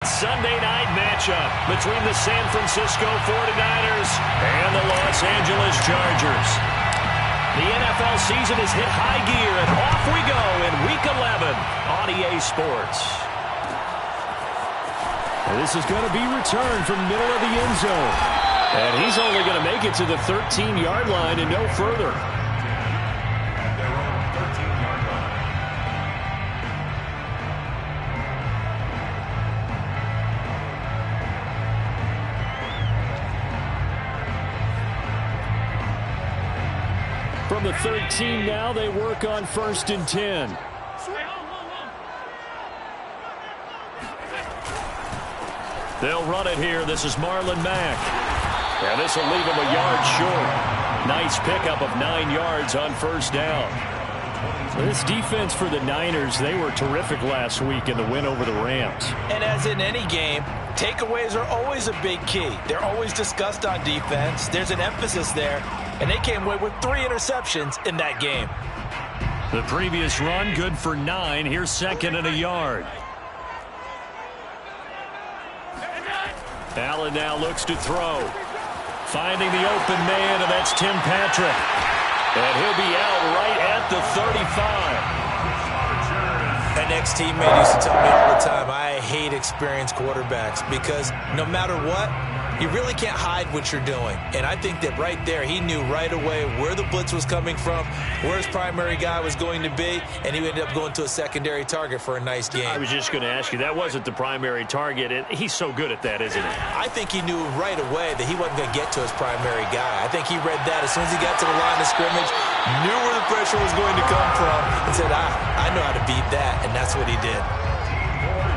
Sunday night matchup between the San Francisco 49ers and the Los Angeles Chargers. The NFL season has hit high gear, and off we go in Week 11 on EA Sports. And this is going to be returned from the middle of the end zone. And he's only going to make it to the 13-yard line and no further. From the 13 now, they work on 1st and 10. They'll run it here. This is Marlon Mack. And this will leave him a yard short. Nice pickup of 9 yards on 1st down. This defense for the Niners, they were terrific last week in the win over the Rams. And as in any game, takeaways are always a big key. They're always discussed on defense. There's an emphasis there. And they came away with 3 interceptions in that game. The previous run, good for 9. Here's 2nd and a yard. Allen now looks to throw. Finding the open man, and that's Tim Patrick. And he'll be out right at the 35. An ex-teammate used to tell me all the time, I hate experienced quarterbacks because no matter what, you really can't hide what you're doing. And I think that right there, he knew right away where the blitz was coming from, where his primary guy was going to be, and he ended up going to a secondary target for a nice game. I was just going to ask you, that wasn't the primary target. He's so good at that, isn't he? I think he knew right away that he wasn't going to get to his primary guy. I think he read that as soon as he got to the line of scrimmage, knew where the pressure was going to come from, and said, I know how to beat that, and that's what he did.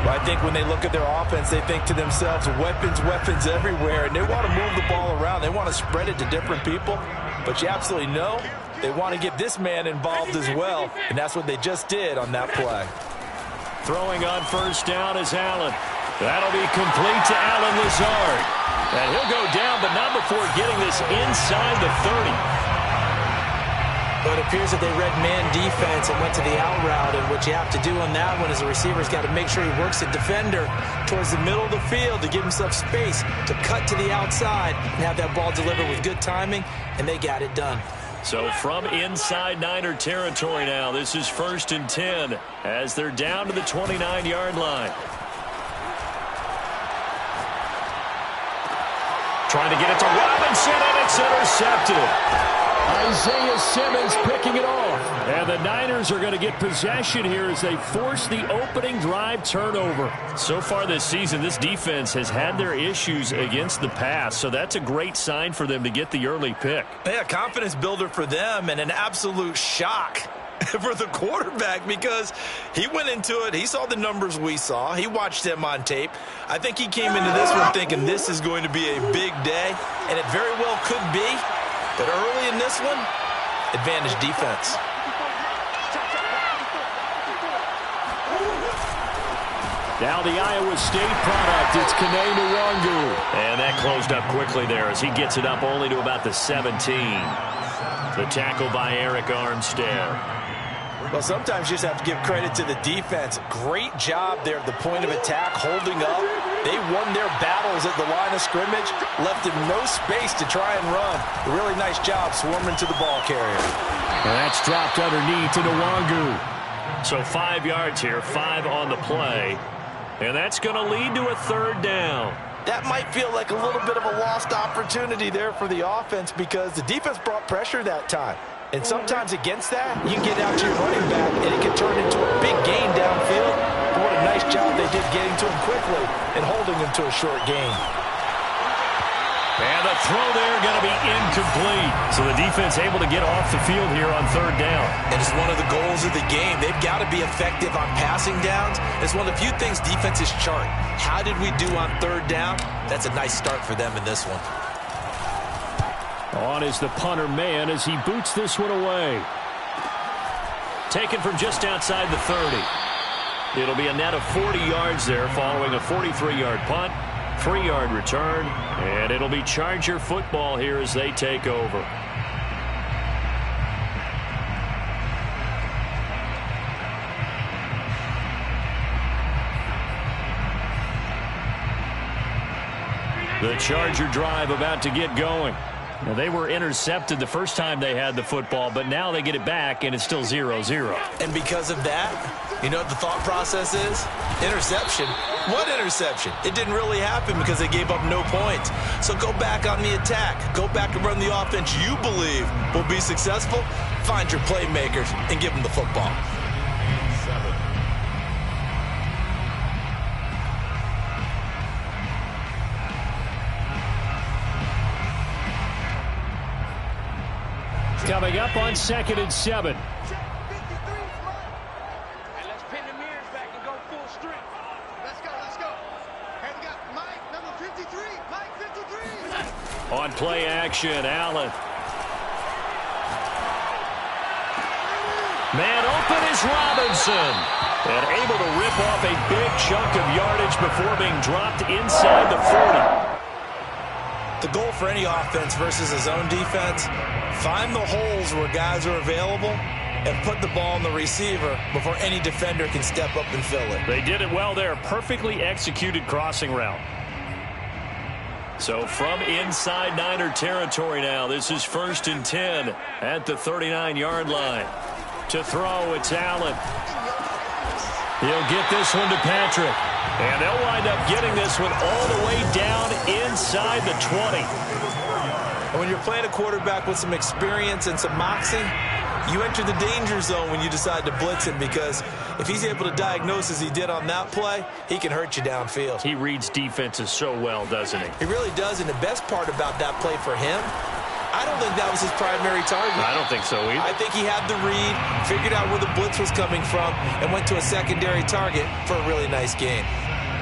Well, I think when they look at their offense, they think to themselves, weapons, weapons everywhere, and they want to move the ball around. They want to spread it to different people, but you absolutely know they want to get this man involved as well, and that's what they just did on that play. Throwing on 1st down is Allen. That'll be complete to Allen Lazard. And he'll go down, but not before getting this inside the 30. But it appears that they read man defense and went to the out route, and what you have to do on that one is the receiver's got to make sure he works the defender towards the middle of the field to give himself space to cut to the outside and have that ball delivered with good timing, and they got it done. So from inside Niner territory now, this is 1st and 10 as they're down to the 29-yard line. Trying to get it to Robinson, and it's intercepted. Isaiah Simmons picking it off. And the Niners are going to get possession here as they force the opening drive turnover. So far this season, this defense has had their issues against the pass, so that's a great sign for them to get the early pick. Yeah, confidence builder for them and an absolute shock for the quarterback because he went into it. He saw the numbers we saw. He watched them on tape. I think he came into this one thinking this is going to be a big day, and it very well could be. But early in this one, advantage defense. Now the Iowa State product, it's Kene Nwangu. And that closed up quickly there as he gets it up only to about the 17. The tackle by Eric Armstead. Well, sometimes you just have to give credit to the defense. Great job there at the point of attack, holding up. They won their battles at the line of scrimmage, left them no space to try and run. A really nice job swarming to the ball carrier. And that's dropped underneath to Nwangu. So 5 yards here, 5 on the play. And that's going to lead to a 3rd down. That might feel like a little bit of a lost opportunity there for the offense because the defense brought pressure that time. And sometimes against that, you get out to your running back, and it can turn into a big gain downfield. But what a nice job they did getting to him quickly and holding him to a short gain. And the throw there going to be incomplete. So the defense able to get off the field here on 3rd down. And it's one of the goals of the game. They've got to be effective on passing downs. It's one of the few things defenses chart. How did we do on 3rd down? That's a nice start for them in this one. On is the punter man as he boots this one away. Taken from just outside the 30. It'll be a net of 40 yards there following a 43-yard punt, 3-yard return, and it'll be Charger football here as they take over. The Charger drive about to get going. Now, they were intercepted the first time they had the football, but now they get it back, and it's still 0-0. And because of that, you know what the thought process is? Interception. What interception? It didn't really happen because they gave up no points. So go back on the attack. Go back and run the offense you believe will be successful. Find your playmakers and give them the football. Coming up on 2nd and 7. Let's pin the mirrors back and go full strength. Let's go, let's go. Hey, we got Mike, number 53. Mike, 53. On play action, Allen. Man open is Robinson. And able to rip off a big chunk of yardage before being dropped inside the 40. The goal for any offense versus his own defense, find the holes where guys are available and put the ball on the receiver before any defender can step up and fill it. They did it well there. Perfectly executed crossing route. So from inside Niner territory now, this is 1st and 10 at the 39-yard line. To throw, it's Allen. He'll get this one to Patrick. And they'll wind up getting this one all the way down inside the 20. And when you're playing a quarterback with some experience and some moxie, you enter the danger zone when you decide to blitz him, because if he's able to diagnose as he did on that play, he can hurt you downfield. He reads defenses so well, doesn't he? He really does, and the best part about that play for him, I don't think that was his primary target. I don't think so either. I think he had the read, figured out where the blitz was coming from, and went to a secondary target for a really nice gain.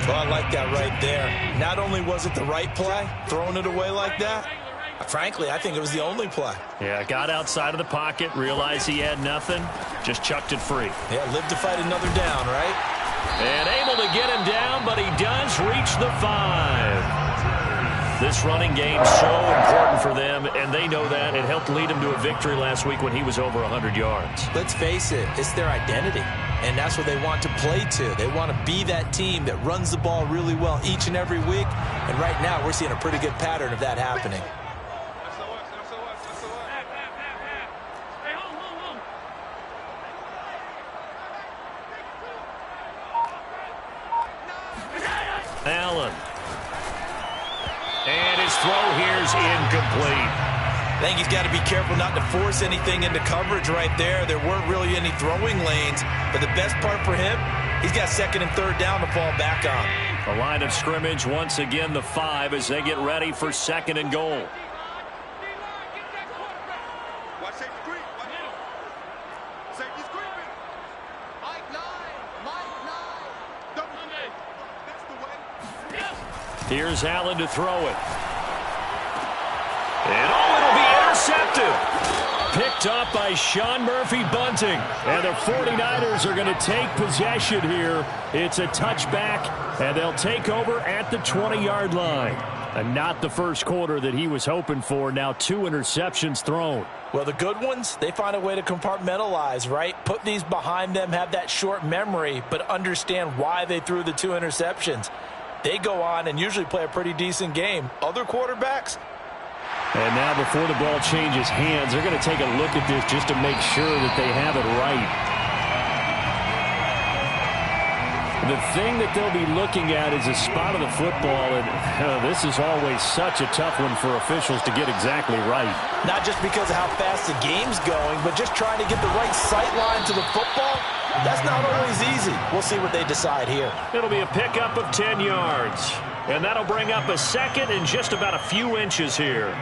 Well, I like that right there. Not only was it the right play, throwing it away like that, frankly, I think it was the only play. Yeah, got outside of the pocket, realized he had nothing, just chucked it free. Yeah, lived to fight another down, right? And able to get him down, but he does reach the 5. This running game so important for them, and they know that. It helped lead him to a victory last week when he was over 100 yards. Let's face it, it's their identity, and that's what they want to play to. They want to be that team that runs the ball really well each and every week, and right now we're seeing a pretty good pattern of that happening. Allen. And his throw here's incomplete. I think he's got to be careful not to force anything into coverage right there. There weren't really any throwing lanes, but the best part for him, he's got 2nd and 3rd down to fall back on. The line of scrimmage, once again, the 5 as they get ready for 2nd and goal. Here's Allen to throw it. And it'll be intercepted. Picked up by Sean Murphy-Bunting. And the 49ers are going to take possession here. It's a touchback, and they'll take over at the 20-yard line. And not the first quarter that he was hoping for. Now 2 interceptions thrown. Well, the good ones, they find a way to compartmentalize, right? Put these behind them, have that short memory, but understand why they threw the 2 interceptions. They go on and usually play a pretty decent game. Other quarterbacks. And now before the ball changes hands, they're going to take a look at this just to make sure that they have it right. The thing that they'll be looking at is the spot of the football, and this is always such a tough one for officials to get exactly right. Not just because of how fast the game's going, but just trying to get the right sight line to the football. That's not always easy. We'll see what they decide here. It'll be a pickup of 10 yards. And that'll bring up a 2nd and just about a few inches here.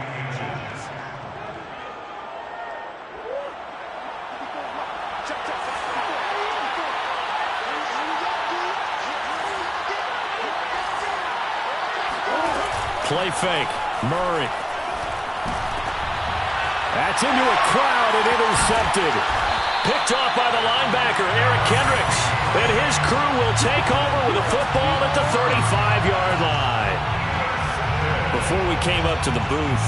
Play fake. Murray. That's into a crowd and intercepted. Picked off by the linebacker, Eric Kendricks. And his crew will take over with the football at the 35-yard line. Before we came up to the booth,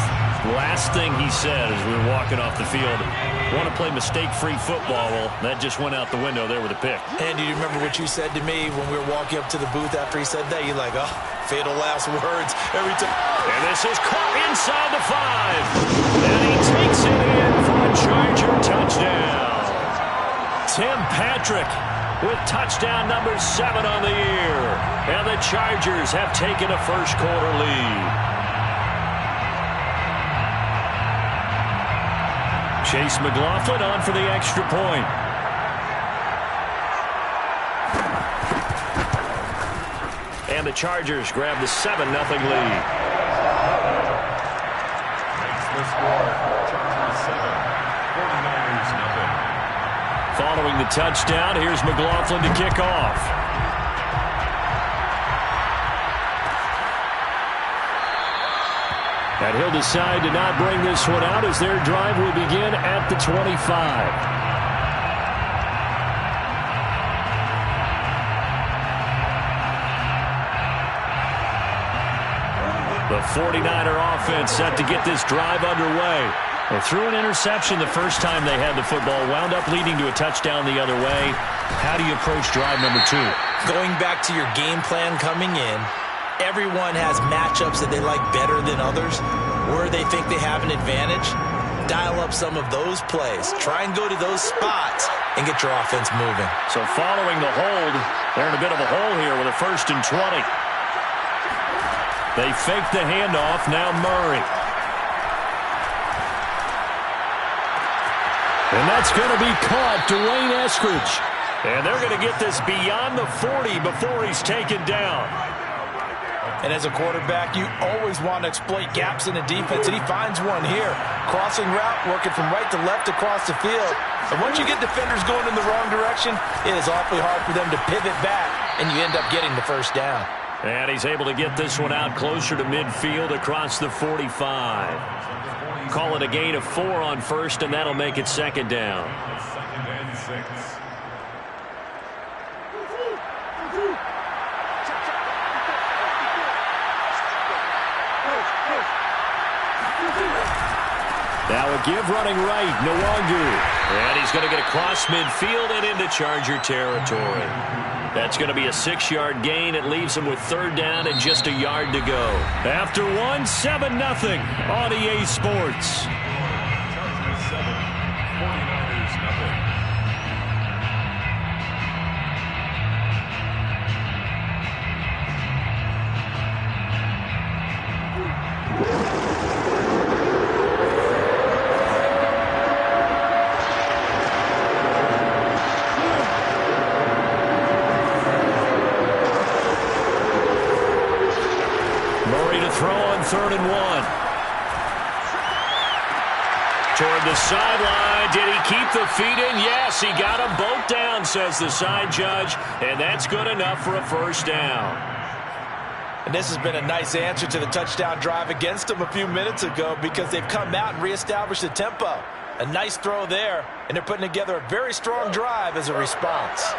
last thing he said as we were walking off the field, want to play mistake-free football. Well, that just went out the window there with a pick. And do you remember what you said to me when we were walking up to the booth after he said that? You're like, oh, fatal last words every time. And this is caught inside the 5. And he takes it in for a Charger touchdown. Tim Patrick with touchdown number 7 on the year. And the Chargers have taken a first-quarter lead. Chase McLaughlin on for the extra point. And the Chargers grab the 7-0 lead. Makes the score. Chargers 7, 49ers 0. Following the touchdown, here's McLaughlin to kick off. And he'll decide to not bring this one out as their drive will begin at the 25. The 49er offense set to get this drive underway. Well, threw an interception the first time they had the football, wound up leading to a touchdown the other way. How do you approach drive number 2? Going back to your game plan coming in, everyone has matchups that they like better than others, where they think they have an advantage. Dial up some of those plays. Try and go to those spots and get your offense moving. So following the hold, they're in a bit of a hole here with a 1st and 20. They fake the handoff. Now Murray. And that's going to be caught. Dwayne Eskridge. And they're going to get this beyond the 40 before he's taken down. And as a quarterback, you always want to exploit gaps in the defense, and he finds one here. Crossing route, working from right to left across the field. And once you get defenders going in the wrong direction, it is awfully hard for them to pivot back, and you end up getting the first down. And he's able to get this one out closer to midfield across the 45. Call it a gain of 4 on 1st, and that'll make it 2nd down. 2nd and 6. Now a give running right, Nwangu. And he's going to get across midfield and into Charger territory. That's going to be a 6-yard gain. It leaves him with 3rd down and just a yard to go. After 7-0 on EA Sports. Chargers 7, 49ers 0. Throw on 3rd and 1. Toward the sideline. Did he keep the feet in? Yes, he got them both down, says the side judge. And that's good enough for a 1st down. And this has been a nice answer to the touchdown drive against them a few minutes ago, because they've come out and reestablished the tempo. A nice throw there, and they're putting together a very strong drive as a response.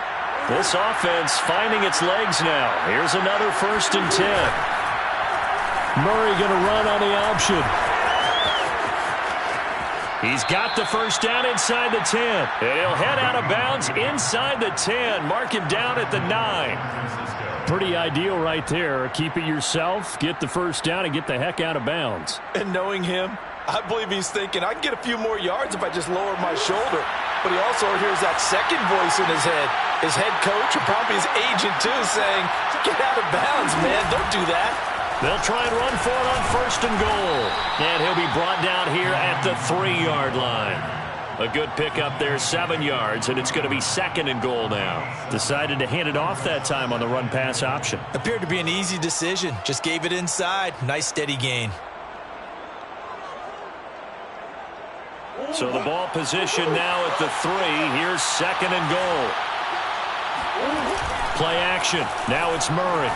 This offense finding its legs now. Here's another 1st and 10. Murray going to run on the option. He's got the 1st down inside the 10. And he'll head out of bounds inside the 10. Mark him down at the 9. Pretty ideal right there. Keep it yourself, get the 1st down, and get the heck out of bounds. And knowing him, I believe he's thinking, I can get a few more yards if I just lower my shoulder. But he also hears that second voice in his head. His head coach, or probably his agent too, saying, get out of bounds, man. Don't do that. They'll try and run for it on 1st and goal. And he'll be brought down here at the 3-yard line. A good pickup there, 7 yards, and it's going to be 2nd and goal now. Decided to hand it off that time on the run-pass option. Appeared to be an easy decision. Just gave it inside. Nice steady gain. So the ball position now at the 3. Here's 2nd and goal. Play action. Now it's Murray.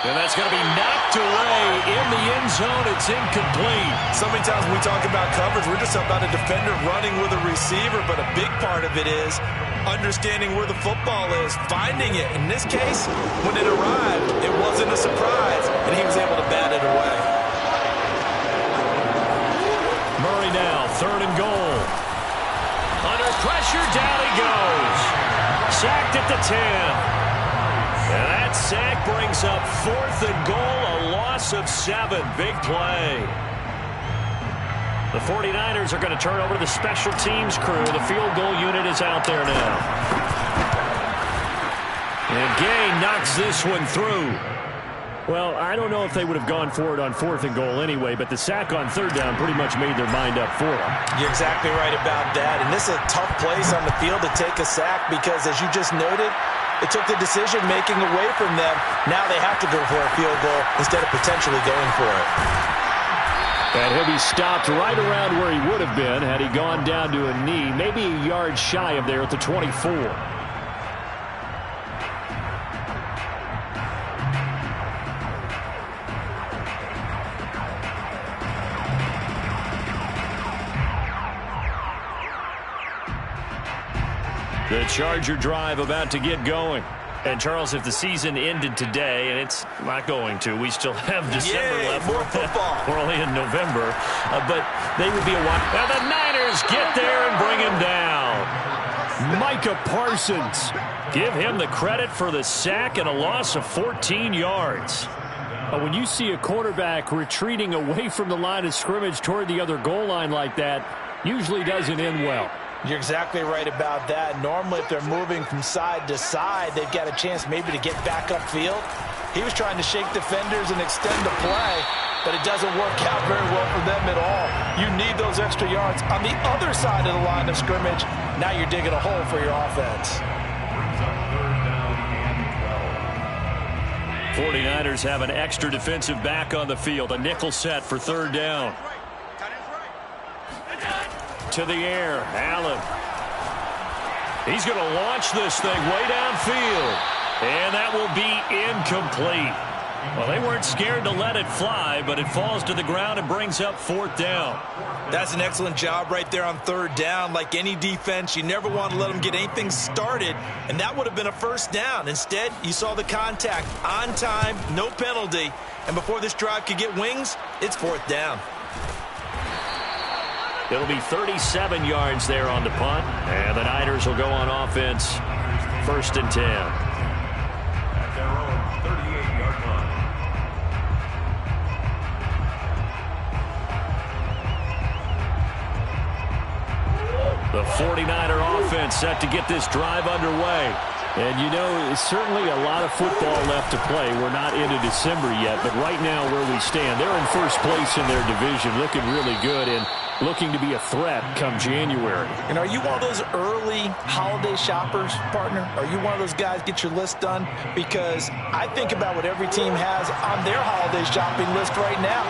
And that's going to be knocked away in the end zone. It's incomplete. So many times when we talk about coverage, we're just about a defender running with a receiver, but a big part of it is understanding where the football is, finding it. In this case, when it arrived, it wasn't a surprise, and he was able to bat it away. pressure, down he goes. Sacked at the 10. And that sack brings up 4th and goal, a loss of 7. Big play. The 49ers are going to turn over to the special teams crew. The field goal unit is out there now. And Gay knocks this one through. Well, I don't know if they would have gone for it on 4th and goal anyway, but the sack on 3rd down pretty much made their mind up for them. You're exactly right about that. And this is a tough place on the field to take a sack because, as you just noted, it took the decision-making away from them. Now they have to go for a field goal instead of potentially going for it. And he'll be stopped right around where he would have been had he gone down to a knee, maybe a yard shy of there at the 24. The Charger drive about to get going. And, Charles, if the season ended today, and it's not going to, we still have December left. More football. We're only in November. But they would be a watch. Now the Niners get there and bring him down. Micah Parsons. Give him the credit for the sack and a loss of 14 yards. When you see a quarterback retreating away from the line of scrimmage toward the other goal line like that, usually doesn't end well. You're exactly right about that. Normally, if they're moving from side to side, they've got a chance maybe to get back upfield. He was trying to shake defenders and extend the play, but it doesn't work out very well for them at all. You need those extra yards on the other side of the line of scrimmage. Now you're digging a hole for your offense. 49ers have an extra defensive back on the field. A nickel set for 3rd down. To the air, Allen. He's going to launch this thing way downfield. And that will be incomplete. Well, they weren't scared to let it fly, but it falls to the ground and brings up 4th down. That's an excellent job right there on 3rd down. Like any defense, you never want to let them get anything started, and that would have been a 1st down. Instead, you saw the contact on time, no penalty, and before this drive could get wings, it's 4th down. It'll be 37 yards there on the punt, and the Niners will go on offense 1st and 10. At their own 38-yard line. The 49er offense set to get this drive underway. And, you know, it's certainly a lot of football left to play. We're not into December yet, but right now where we stand, they're in 1st place in their division, looking really good and looking to be a threat come January. And are you one of those early holiday shoppers, partner? Are you one of those guys get your list done? Because I think about what every team has on their holiday shopping list right now.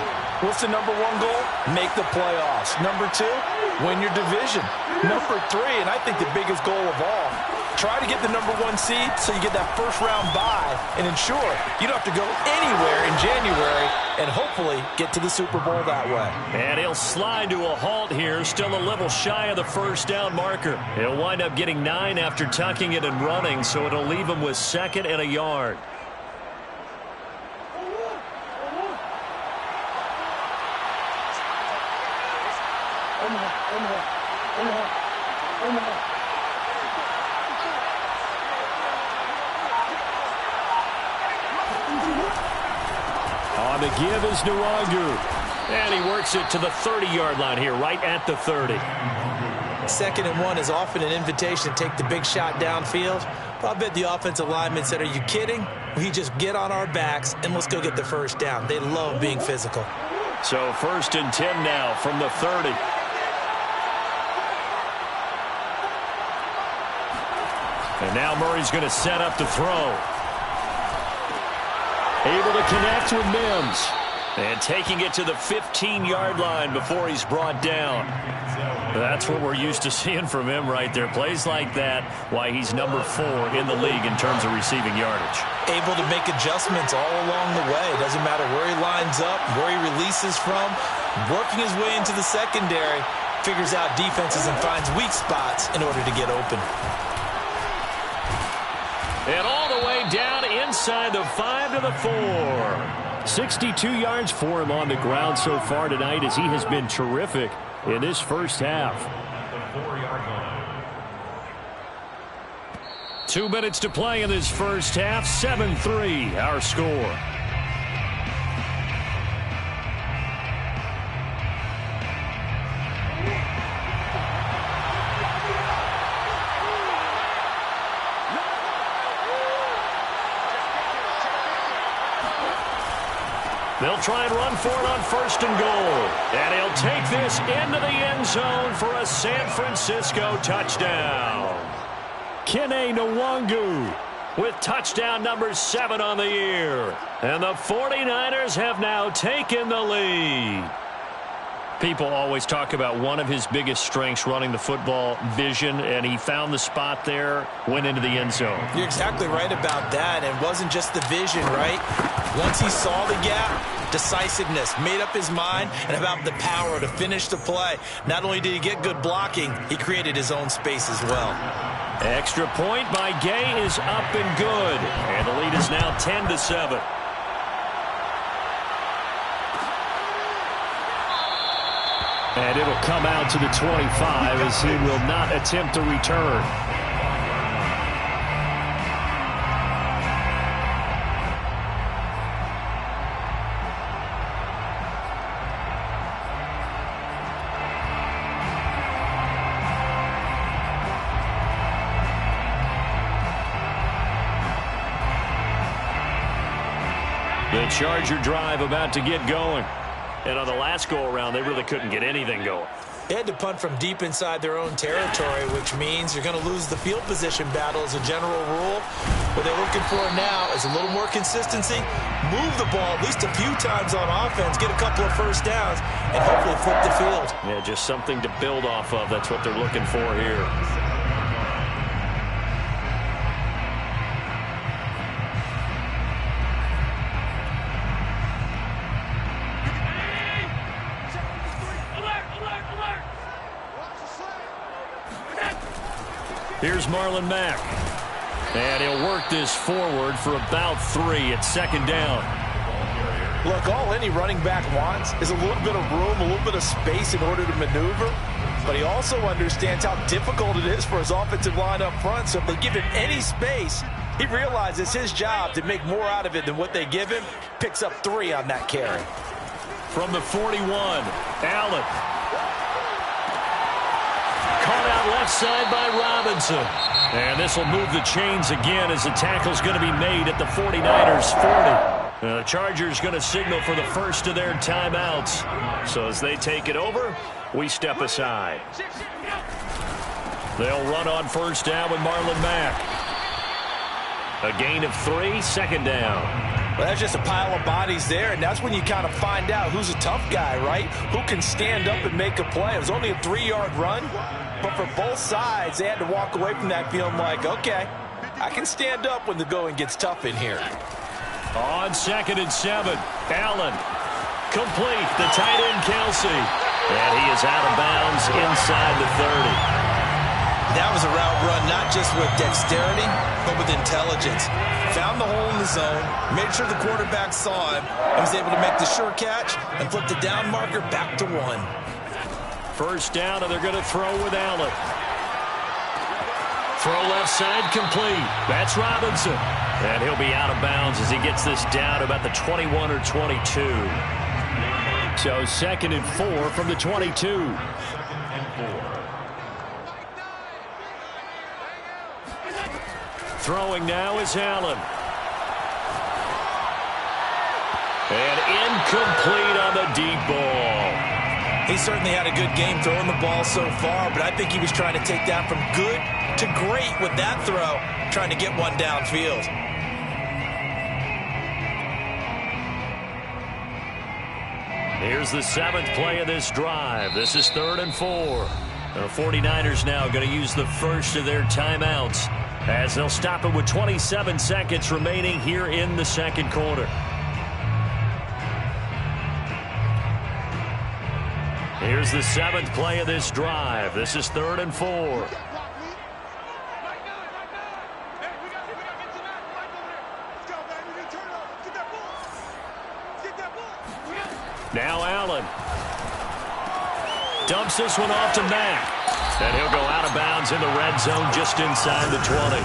What's the number 1 goal? Make the playoffs. Number 2, win your division. Number 3, and I think the biggest goal of all, try to get the number 1 seed so you get that 1st round bye and ensure you don't have to go anywhere in January and hopefully get to the Super Bowl that way. And he'll slide to a halt here, still a little shy of the 1st down marker. He'll wind up getting 9 after tucking it and running, so it'll leave him with 2nd and a yard. On the give is Nwangu. And he works it to the 30-yard line here, right at the 30. 2nd and 1 is often an invitation to take the big shot downfield. But I bet the offensive linemen said, are you kidding? We just get on our backs and let's go get the 1st down. They love being physical. So 1st and 10 now from the 30. And now Murray's going to set up to throw. Able to connect with Mims. And taking it to the 15-yard line before he's brought down. That's what we're used to seeing from him right there. Plays like that, why he's number 4 in the league in terms of receiving yardage. Able to make adjustments all along the way. Doesn't matter where he lines up, where he releases from. Working his way into the secondary, figures out defenses and finds weak spots in order to get open. And all the way down inside the 5 to the 4. 62 yards for him on the ground so far tonight as he has been terrific in this 1st half. At the 4-yard line. 2 minutes to play in this first half. 7-3 our score. They'll try and run for it on 1st and goal. And he'll take this into the end zone for a San Francisco touchdown. Kene Nwangu with touchdown number 7 on the year. And the 49ers have now taken the lead. People always talk about one of his biggest strengths running the football, vision, and he found the spot there, went into the end zone. You're exactly right about that, and it wasn't just the vision, right? Once he saw the gap, decisiveness, made up his mind, and about the power to finish the play. Not only did he get good blocking, he created his own space as well. Extra point by Gay is up and good, and the lead is now 10-7. And it'll come out to the 25 as he will not attempt to return. The Charger drive about to get going. And on the last go-around, they really couldn't get anything going. They had to punt from deep inside their own territory, which means you're going to lose the field position battle as a general rule. What they're looking for now is a little more consistency, move the ball at least a few times on offense, get a couple of first downs, and hopefully flip the field. Yeah, just something to build off of. That's what they're looking for here. Here's Marlon Mack. And he'll work this forward for about 3 at 2nd down. Look, all any running back wants is a little bit of room, a little bit of space in order to maneuver. But he also understands how difficult it is for his offensive line up front. So if they give him any space, he realizes his job to make more out of it than what they give him. Picks up 3 on that carry. From the 41, Allen. Caught out left side by Robinson. And this will move the chains again as the tackle's going to be made at the 49ers 40. The Chargers going to signal for the first of their timeouts. So as they take it over, we step aside. They'll run on 1st down with Marlon Mack. A gain of 3, 2nd down. Well, that's just a pile of bodies there, and that's when you kind of find out who's a tough guy, right? Who can stand up and make a play. It was only a 3-yard run, but for both sides, they had to walk away from that feeling like, okay, I can stand up when the going gets tough in here. On 2nd and 7, Allen. Complete, the tight end Kelsey. And he is out of bounds inside the 30. That was a route run not just with dexterity, but with intelligence. Found the hole in the zone, made sure the quarterback saw him, and was able to make the sure catch and flip the down marker back to 1. 1st down, and they're going to throw with Allen. Throw left side complete. That's Robinson. And he'll be out of bounds as he gets this down about the 21 or 22. So 2nd and 4 from the 22. Throwing now is Allen. And incomplete on the deep ball. He certainly had a good game throwing the ball so far, but I think he was trying to take that from good to great with that throw, trying to get one downfield. Here's the 7th play of this drive. This is 3rd and 4. The 49ers now going to use the first of their timeouts as they'll stop it with 27 seconds remaining here in the 2nd quarter. Here's the 7th play of this drive. This is 3rd and 4. Now Allen. Dumps this one off to Mack. And he'll go out of bounds in the red zone just inside the 20.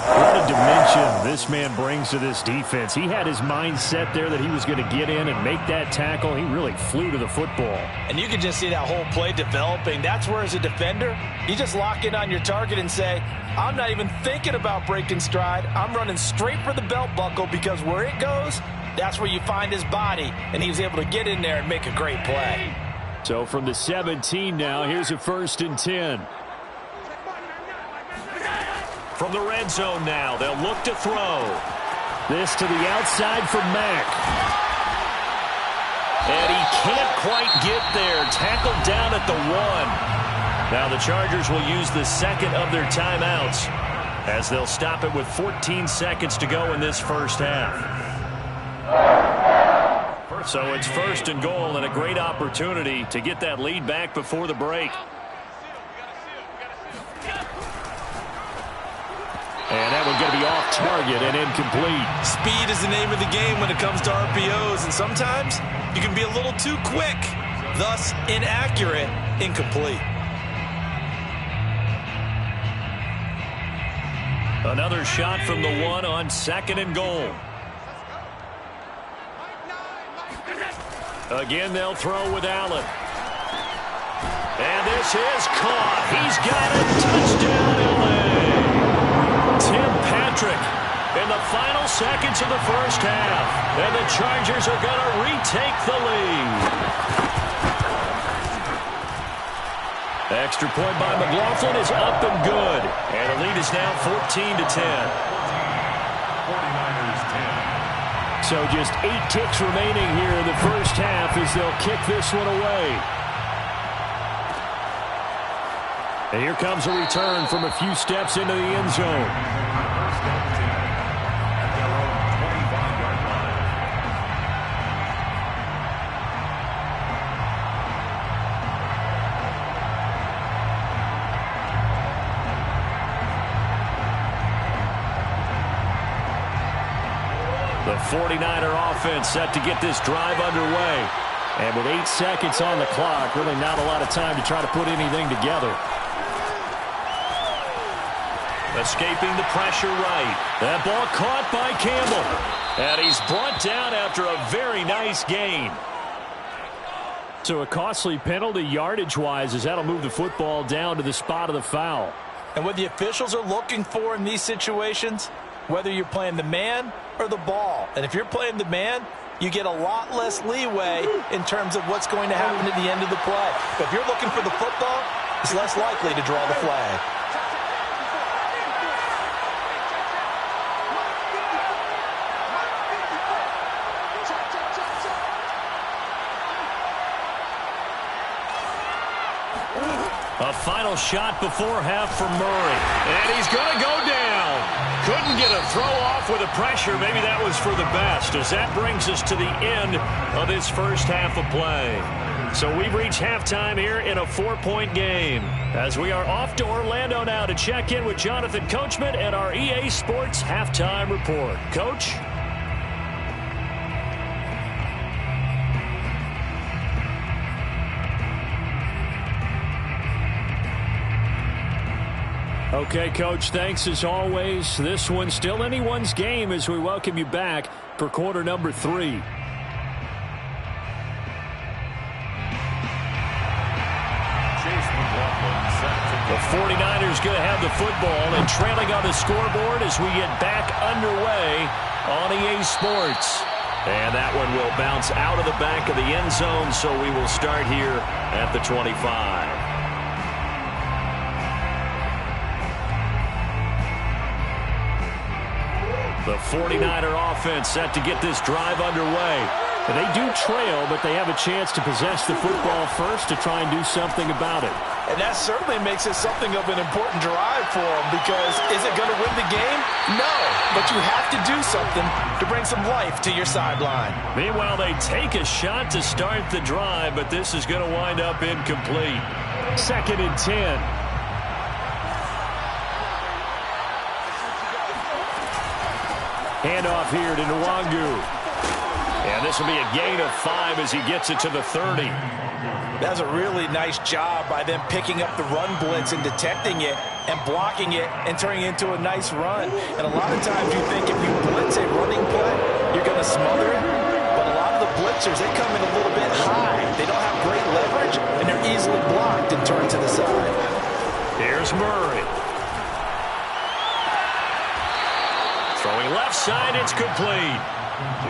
What a dimension this man brings to this defense. He had his mindset there that he was going to get in and make that tackle. He really flew to the football. And you can just see that whole play developing. That's where, as a defender, you just lock in on your target and say, I'm not even thinking about breaking stride. I'm running straight for the belt buckle, because where it goes, that's where you find his body. And he was able to get in there and make a great play. So from the 17 now, here's a 1st and 10. From the red zone now, they'll look to throw. This to the outside for Mack. And he can't quite get there. Tackled down at the 1. Now the Chargers will use the second of their timeouts as they'll stop it with 14 seconds to go in this first half. So it's 1st and goal, and a great opportunity to get that lead back before the break. And that one's going to be off target and incomplete. Speed is the name of the game when it comes to RPOs, and sometimes you can be a little too quick, thus inaccurate, incomplete. Another shot from the 1 on 2nd and goal. Again, they'll throw with Allen. And this is caught. He's got it. Touchdown, LA. Tim Patrick in the final seconds of the first half. And the Chargers are going to retake the lead. Extra point by McLaughlin is up and good. And the lead is now 14-10. 49ers 10. So just 8 ticks remaining here in the first half as they'll kick this one away. And here comes a return from a few steps into the end zone. First and 10 at their own 25-yard line. The 49er offense set to get this drive underway. And with 8 seconds on the clock, really not a lot of time to try to put anything together. Escaping the pressure right. That ball caught by Campbell. And he's brought down after a very nice gain. So a costly penalty yardage-wise, as that'll move the football down to the spot of the foul. And what the officials are looking for in these situations, whether you're playing the man or the ball. And if you're playing the man, you get a lot less leeway in terms of what's going to happen at the end of the play. But if you're looking for the football, it's less likely to draw the flag. A final shot before half for Murray. And he's going to go down. Couldn't get a throw off with the pressure. Maybe that was for the best, as that brings us to the end of this first half of play. So we've reached halftime here in a 4-point game, as we are off to Orlando now to check in with Jonathan Coachman and our EA Sports Halftime Report. Coach? Okay, Coach, thanks as always. This one's still anyone's game as we welcome you back for quarter number 3. Chase McLaughlin set to The 49ers going to have the football and trailing on the scoreboard as we get back underway on EA Sports. And that one will bounce out of the back of the end zone, so we will start here at the 25. The 49er offense set to get this drive underway. And they do trail, but they have a chance to possess the football first to try and do something about it. And that certainly makes it something of an important drive for them, because is it going to win the game? No, but you have to do something to bring some life to your sideline. Meanwhile, they take a shot to start the drive, but this is going to wind up incomplete. 2nd and 10. Handoff here to Nwangu. And this will be a gain of 5 as he gets it to the 30. That's a really nice job by them picking up the run blitz and detecting it and blocking it and turning it into a nice run. And a lot of times you think if you blitz a running play, you're going to smother it. But a lot of the blitzers, they come in a little bit high. They don't have great leverage, and they're easily blocked and turned to the side. Here's Murray. Throwing left side, it's complete.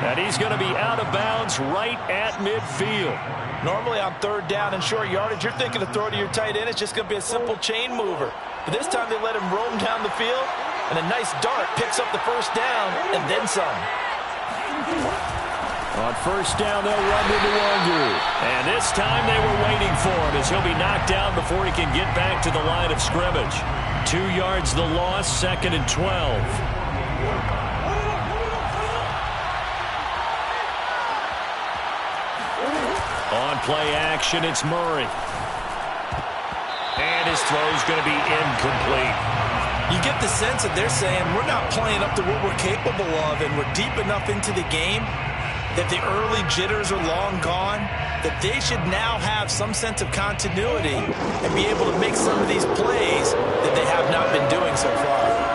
And he's going to be out of bounds right at midfield. Normally on third down and short yardage, you're thinking to throw to your tight end. It's just going to be a simple chain mover. But this time they let him roam down the field, and a nice dart picks up the first down and then some. On first down, they'll run into Wangu. And this time they were waiting for him as he'll be knocked down before he can get back to the line of scrimmage. 2 yards the loss, 2nd and 12. On play action, it's Murray. And his throw's going to be incomplete. You get the sense that they're saying we're not playing up to what we're capable of, and we're deep enough into the game that the early jitters are long gone, that they should now have some sense of continuity and be able to make some of these plays that they have not been doing so far.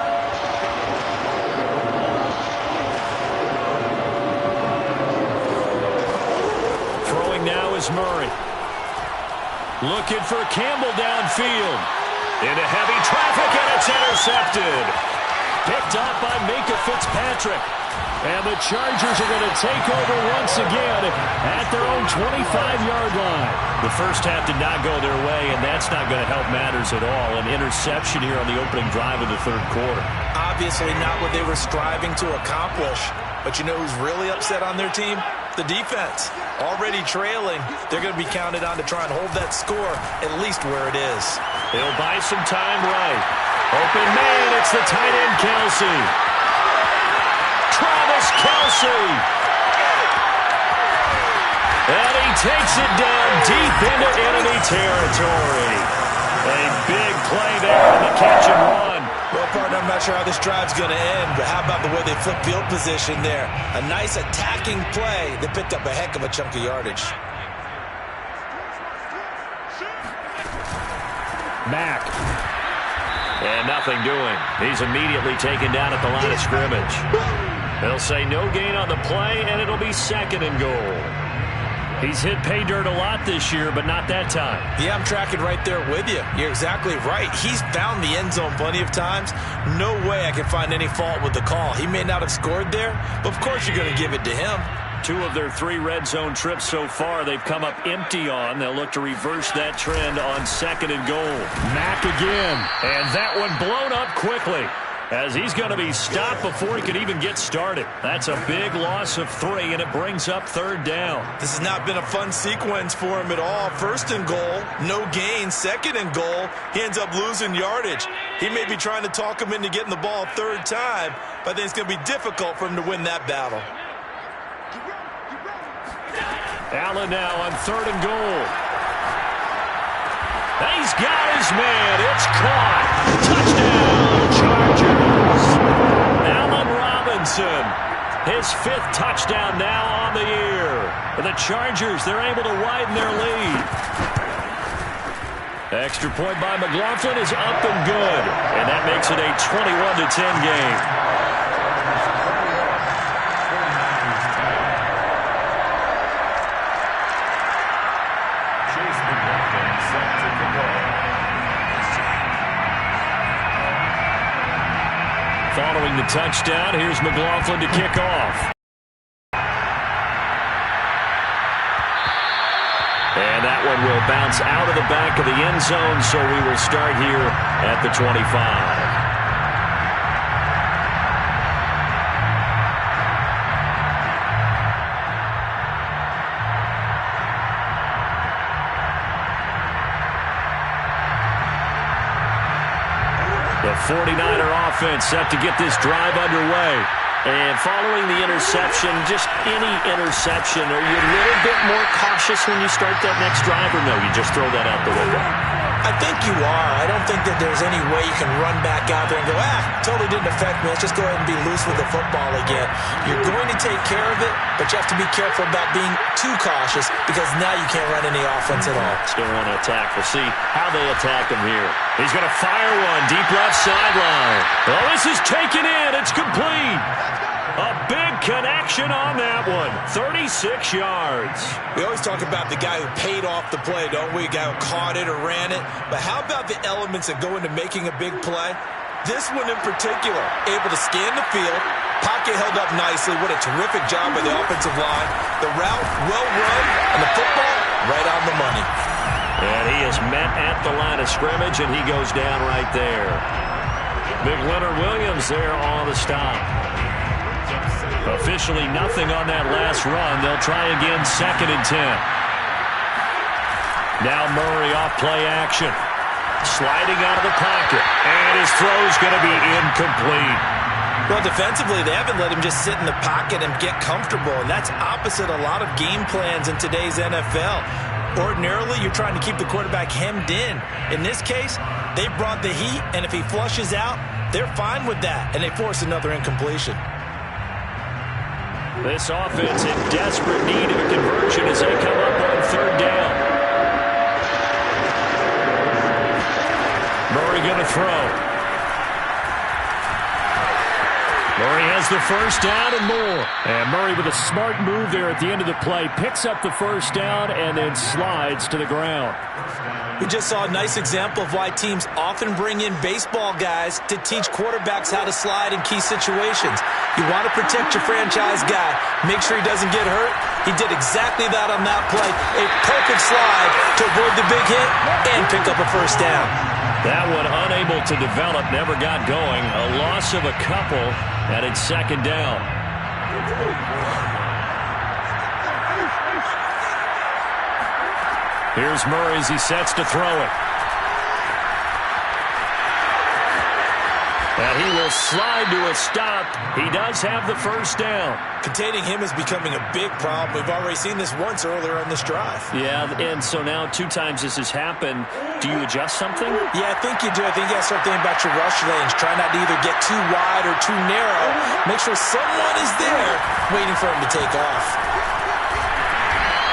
Now is Murray. Looking for Campbell downfield. Into heavy traffic, and it's intercepted. Picked up by Minkah Fitzpatrick. And the Chargers are going to take over once again at their own 25-yard line. The first half did not go their way, and that's not going to help matters at all. An interception here on the opening drive of the third quarter. Obviously not what they were striving to accomplish. But you know who's really upset on their team? The defense. Already trailing, they're going to be counted on to try and hold that score at least where it is. They'll buy some time right. Open man, it's the tight end Kelce. Travis Kelce. And he takes it down deep into enemy territory. A big play there on the catch and run. Well, partner, I'm not sure how this drive's going to end, but how about the way they flip field position there? A nice attacking play that picked up a heck of a chunk of yardage. Mack. And nothing doing. He's immediately taken down at the line of scrimmage. They'll say no gain on the play, and it'll be 2nd and goal. He's hit pay dirt a lot this year, but not that time. Yeah, I'm tracking right there with you. You're exactly right. He's found the end zone plenty of times. No way I can find any fault with the call. He may not have scored there, but of course you're going to give it to him. 2 of their 3 red zone trips so far they've come up empty on. They'll look to reverse that trend on 2nd and goal. Mack again. And that one blown up quickly, as he's going to be stopped before he could even get started. That's a big loss of 3, and it brings up 3rd down. This has not been a fun sequence for him at all. 1st and goal, no gain. 2nd and goal, he ends up losing yardage. He may be trying to talk him into getting the ball 3rd time, but I think it's going to be difficult for him to win that battle. Allen now on 3rd and goal. He's got his man. It's caught. Touchdown, Chargers. Allen Robinson, his 5th touchdown now on the year. For the Chargers, they're able to widen their lead. Extra point by McLaughlin is up and good. And that makes it a 21-10 game. Following the touchdown, here's McLaughlin to kick off. And that one will bounce out of the back of the end zone, so we will start here at the 25. The 49er offense set to get this drive underway. And following the interception, just any interception, are you a little bit more cautious when you start that next drive, or no, you just throw that out the window? I think you are. I don't think that there's any way you can run back out there and go, totally didn't affect me. Let's just go ahead and be loose with the football again. You're going to take care of it, but you have to be careful about being too cautious because now you can't run any offense at all. Still want to attack. We'll see how they attack him here. He's going to fire one deep left sideline. Oh, this is taken in. It's complete. A big connection on that one. 36 yards. We always talk about the guy who paid off the play, don't we? The guy who caught it or ran it. But how about the elements that go into making a big play? This one in particular, able to scan the field, pocket held up nicely. What a terrific job by the offensive line. The route, well run, and the football, right on the money. And he is met at the line of scrimmage, and he goes down right there. Big Leonard Williams there on the stop. Officially nothing on that last run. They'll try again, 2nd and 10. Now Murray off play action. Sliding out of the pocket. And his throw's going to be incomplete. Well, defensively, they haven't let him just sit in the pocket and get comfortable, and that's opposite a lot of game plans in today's NFL. Ordinarily, you're trying to keep the quarterback hemmed in. In this case, they brought the heat, and if he flushes out, they're fine with that, and they force another incompletion. This offense in desperate need of a conversion as they come up on 3rd down. Murray going to throw. Murray has the first down and more. And Murray with a smart move there at the end of the play. Picks up the first down and then slides to the ground. We just saw a nice example of why teams often bring in baseball guys to teach quarterbacks how to slide in key situations. You want to protect your franchise guy. Make sure he doesn't get hurt. He did exactly that on that play. A perfect slide to avoid the big hit and pick up a first down. That one unable to develop, never got going. A loss of a couple, and it's 2nd down. Here's Murray as he sets to throw it. And he will slide to a stop. He does have the first down. Containing him is becoming a big problem. We've already seen this once earlier on this drive. Yeah, and so now 2 times this has happened. Do you adjust something? Yeah, I think you do. I think you got to start thinking about your rush lanes. Try not to either get too wide or too narrow. Make sure someone is there waiting for him to take off.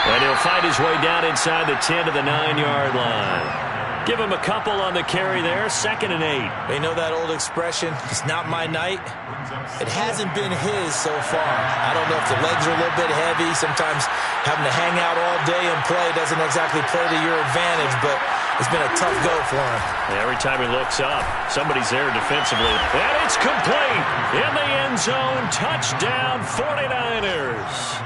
And he'll find his way down inside the 10 to the 9-yard line. Give him a couple on the carry there. 2nd and 8. They know that old expression, it's not my night. It hasn't been his so far. I don't know if the legs are a little bit heavy. Sometimes having to hang out all day and play doesn't exactly play to your advantage, but it's been a tough go for him. Every time he looks up, somebody's there defensively. And it's complete in the end zone. Touchdown 49ers.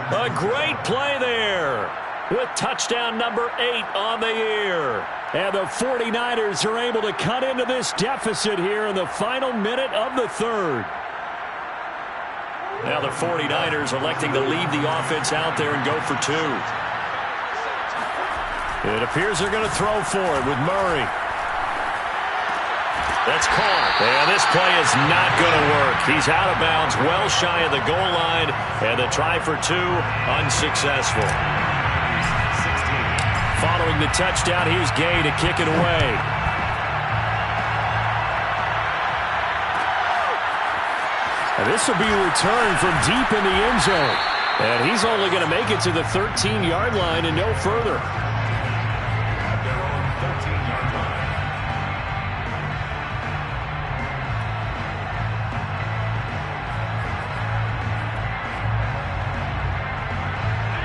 A great play there with touchdown number 8 on the year. And the 49ers are able to cut into this deficit here in the final minute of the 3rd. Now the 49ers electing to leave the offense out there and go for 2. It appears they're going to throw for it with Murray. That's caught. And this play is not going to work. He's out of bounds, well shy of the goal line. And the try for 2, unsuccessful. Following the touchdown, here's Gay to kick it away. And this will be a return from deep in the end zone. And he's only going to make it to the 13-yard line and no further.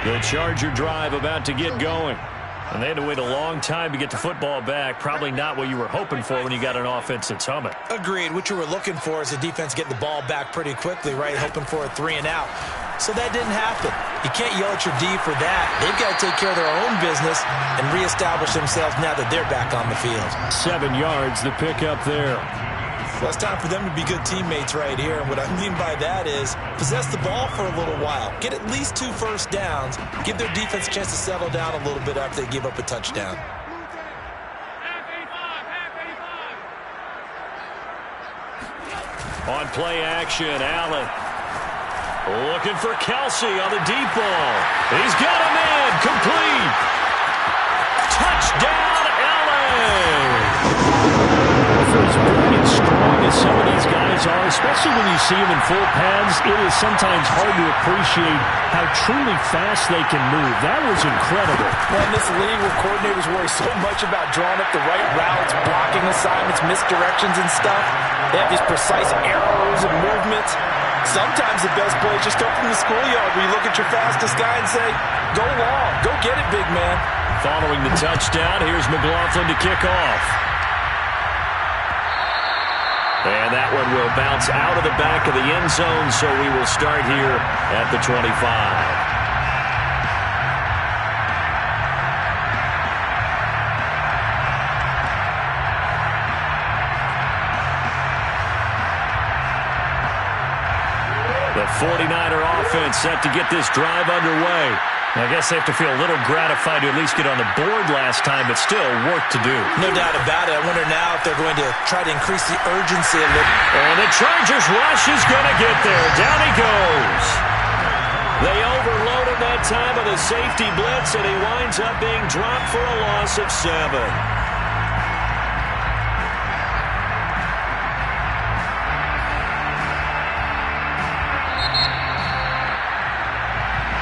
The Charger drive about to get going. And they had to wait a long time to get the football back. Probably not what you were hoping for when you got an offense that's humming. Agreed. What you were looking for is the defense getting the ball back pretty quickly, right? Hoping for a 3 and out. So that didn't happen. You can't yell at your D for that. They've got to take care of their own business and reestablish themselves now that they're back on the field. 7 yards, the pickup there. Well, it's time for them to be good teammates right here. And what I mean by that is possess the ball for a little while. Get at least 2 first downs. Give their defense a chance to settle down a little bit after they give up a touchdown. On play action, Allen. Looking for Kelsey on the deep ball. He's got a man, complete. Touchdown, LA! For as big and strong as some of these guys are, especially when you see them in full pads, it is sometimes hard to appreciate how truly fast they can move. That was incredible. Well, in this league where coordinators worry so much about drawing up the right routes, blocking assignments, misdirections and stuff, they have these precise arrows and movements. Sometimes the best plays just come from the schoolyard where you look at your fastest guy and say, go long, go get it, big man. Following the touchdown, here's McLaughlin to kick off. And that one will bounce out of the back of the end zone, so we will start here at the 25. The 49er offense set to get this drive underway. I guess they have to feel a little gratified to at least get on the board last time, but still work to do. No doubt about it. I wonder now if they're going to try to increase the urgency a little. And the Chargers rush is going to get there. Down he goes. They overload him that time with a safety blitz, and he winds up being dropped for a loss of 7.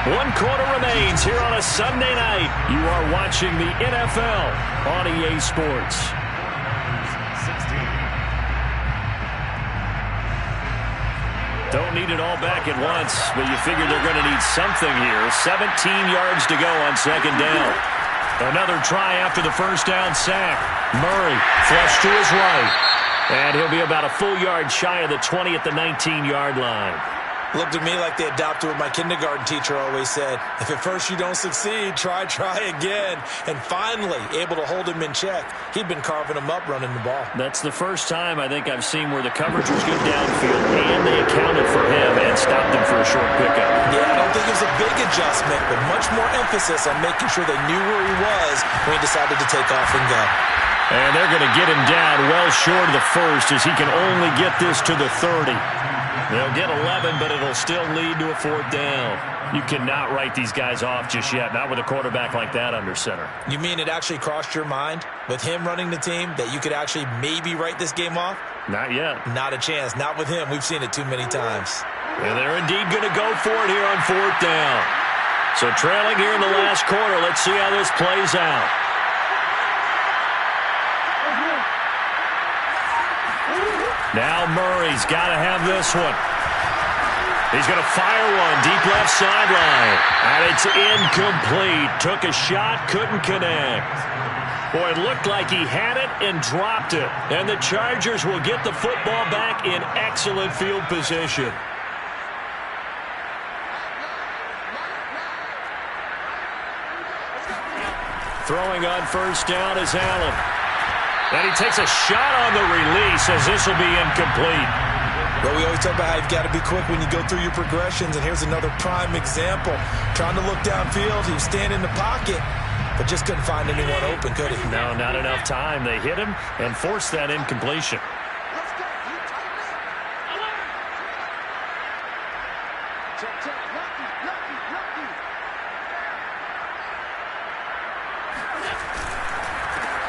One quarter remains here on a Sunday night. You are watching the NFL on EA Sports. 16. Don't need it all back at once, but you figure they're going to need something here. 17 yards to go on second down. Another try after the first down sack. Murray flush to his right. And he'll be about a full yard shy of the 20 at the 19-yard line. Looked to me like they adopted what my kindergarten teacher always said. If at first you don't succeed, try again. And finally, able to hold him in check. He'd been carving him up running the ball. That's the first time I think I've seen where the coverage was good downfield and they accounted for him and stopped him for a short pickup. Yeah, I don't think it was a big adjustment, but much more emphasis on making sure they knew where he was when he decided to take off and go. And they're going to get him down well short of the first as he can only get this to the 30. They'll get 11, but it'll still lead to a fourth down. You cannot write these guys off just yet, not with a quarterback like that under center. You mean it actually crossed your mind with him running the team that you could actually maybe write this game off? Not yet. Not a chance. Not with him. We've seen it too many times. And they're indeed going to go for it here on fourth down. So trailing here in the last quarter, let's see how this plays out. Now Murray's got to have this one. He's going to fire one deep left sideline. And it's incomplete. Took a shot, couldn't connect. Boy, it looked like he had it and dropped it. And the Chargers will get the football back in excellent field position. Throwing on first down is Allen. And he takes a shot on the release as this will be incomplete. But we always talk about how you've got to be quick when you go through your progressions, and here's another prime example. Trying to look downfield, he was standing in the pocket, but just couldn't find anyone open, could he? No, not enough time. They hit him and forced that incompletion.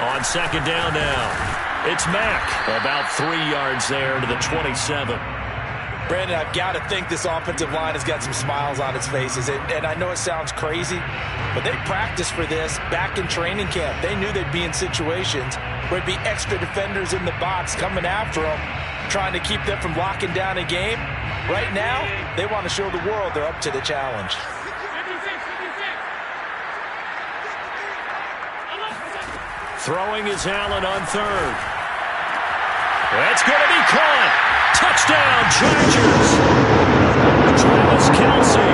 On second down now, it's Mack. About 3 yards there to the 27. Brandon, I've got to think this offensive line has got some smiles on its faces. And I know it sounds crazy, but they practiced for this back in training camp. They knew they'd be in situations where it'd be extra defenders in the box coming after them, trying to keep them from locking down a game. Right now, they want to show the world they're up to the challenge. Throwing is Allen on third. That's going to be caught. Touchdown, Chargers. Travis Kelce,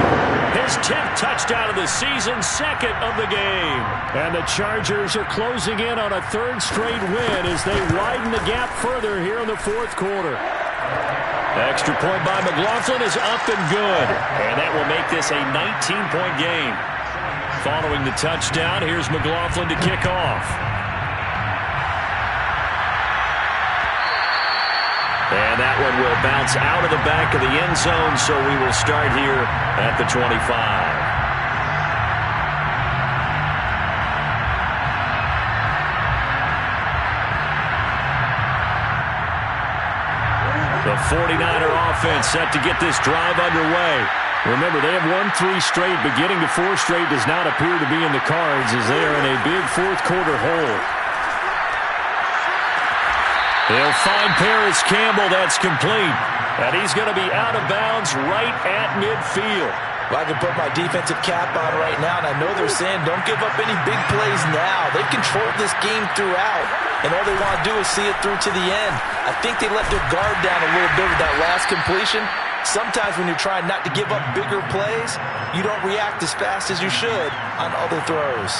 his 10th touchdown of the season, second of the game. And the Chargers are closing in on a third straight win as they widen the gap further here in the fourth quarter. Extra point by McLaughlin is up and good. And that will make this a 19-point game. Following the touchdown, here's McLaughlin to kick off. And that one will bounce out of the back of the end zone, so we will start here at the 25. The 49er offense set to get this drive underway. Remember, they have won 3 straight, but getting to 4 straight does not appear to be in the cards as they are in a big fourth-quarter hole. They'll find Paris Campbell. That's complete. And he's going to be out of bounds right at midfield. Well, I can put my defensive cap on right now, and I know they're saying don't give up any big plays now. They controlled this game throughout, and all they want to do is see it through to the end. I think they let their guard down a little bit with that last completion. Sometimes when you're trying not to give up bigger plays, you don't react as fast as you should on other throws.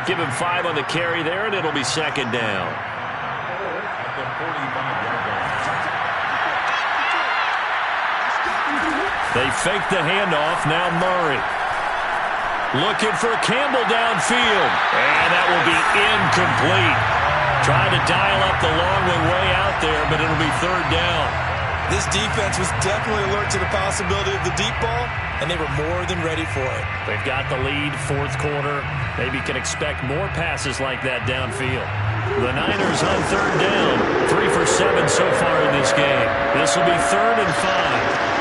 Give him 5 on the carry there, and it'll be second down. They fake the handoff. Now Murray. Looking for Campbell downfield. And that will be incomplete. Trying to dial up the long one way out there, but it'll be third down. This defense was definitely alert to the possibility of the deep ball, and they were more than ready for it. They've got the lead, fourth quarter. Maybe can expect more passes like that downfield. The Niners on third down. 3 for 7 so far in this game. This will be 3rd and 5.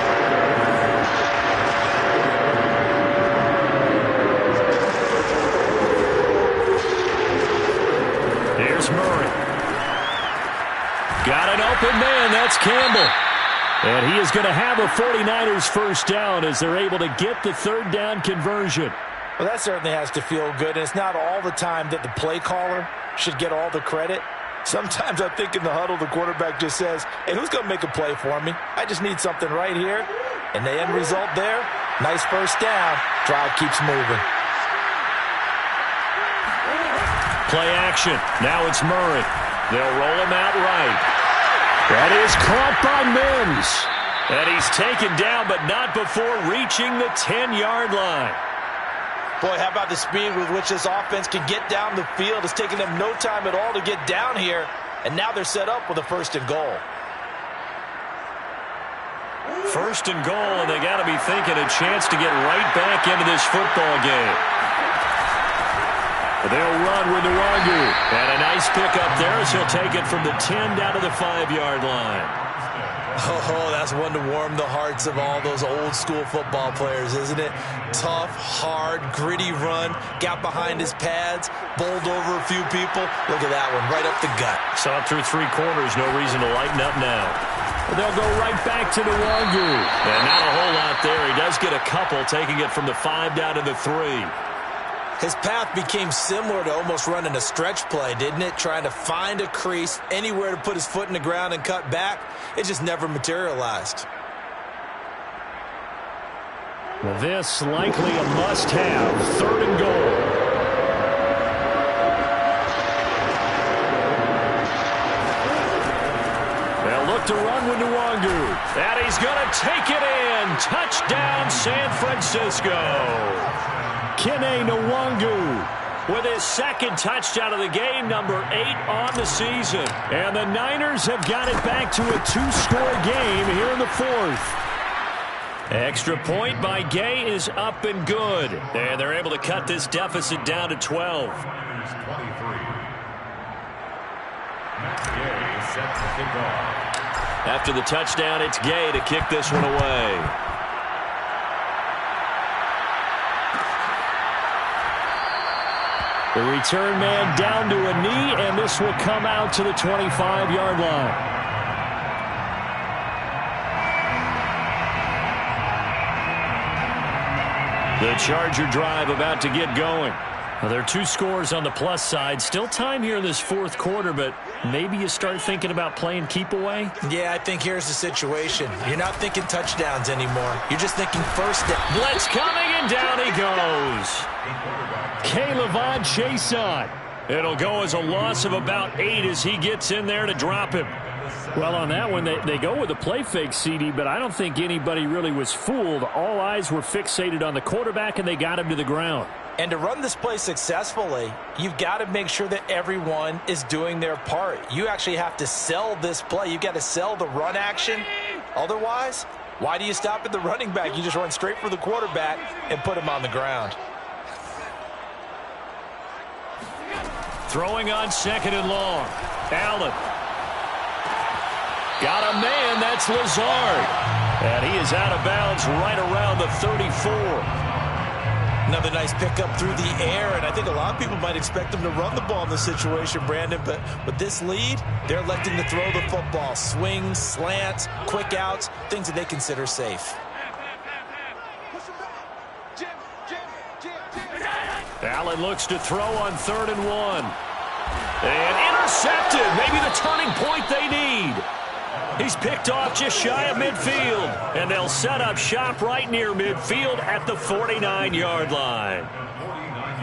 Here's Murray. Got an open man. That's Campbell. And he is going to have a 49ers first down as they're able to get the third down conversion. Well, that certainly has to feel good. And it's not all the time that the play caller should get all the credit. Sometimes I think in the huddle, the quarterback just says, hey, who's going to make a play for me? I just need something right here. And the end result there, nice first down. Drive keeps moving. Play action. Now it's Murray. They'll roll him out right. That is caught by Mims. And he's taken down, but not before reaching the 10-yard line. Boy, how about the speed with which this offense can get down the field? It's taken them no time at all to get down here. And now they're set up with a 1st and goal. 1st and goal, and they got to be thinking a chance to get right back into this football game. They'll run with Nwangu. And a nice pickup there as he'll take it from the 10 down to the 5-yard line. Oh, that's one to warm the hearts of all those old-school football players, isn't it? Tough, hard, gritty run. Got behind his pads, bowled over a few people. Look at that one, right up the gut. Saw it through 3 quarters. No reason to lighten up now. They'll go right back to Nwangu. And not a whole lot there. He does get a couple, taking it from the 5 down to the 3. His path became similar to almost running a stretch play, didn't it? Trying to find a crease, anywhere to put his foot in the ground and cut back. It just never materialized. Well, this likely a must-have. 3rd and goal. They'll look to run with Nwangu. And he's going to take it in. Touchdown, San Francisco. Kene Nwangu with his 2nd touchdown of the game, number 8 on the season. And the Niners have got it back to a 2-score game here in the 4th. Extra point by Gay is up and good. And they're able to cut this deficit down to 12. After the touchdown, it's Gay to kick this one away. The return man down to a knee, and this will come out to the 25-yard line. The Charger drive about to get going. Well, there are 2 scores on the plus side. Still time here in this 4th quarter, but maybe you start thinking about playing keep away? Yeah, I think here's the situation. You're not thinking touchdowns anymore. You're just thinking first down. Blitz coming, and down he goes. K'Lavon Chaisson. It'll go as a loss of about 8 as he gets in there to drop him. Well, on that one, they go with a play fake, CD, but I don't think anybody really was fooled. All eyes were fixated on the quarterback, and they got him to the ground. And to run this play successfully, you've got to make sure that everyone is doing their part. You actually have to sell this play. You've got to sell the run action. Otherwise, why do you stop at the running back? You just run straight for the quarterback and put him on the ground. Throwing on 2nd and long. Allen. Got a man, that's Lazard. And he is out of bounds right around the 34. Another nice pickup through the air, and I think a lot of people might expect them to run the ball in this situation, Brandon, but with this lead, they're electing to throw the football. Swings, slants, quick outs, things that they consider safe. Allen looks to throw on 3rd and 1. And intercepted, maybe the turning point they need. He's picked off just shy of midfield, and they'll set up shop right near midfield at the 49-yard line.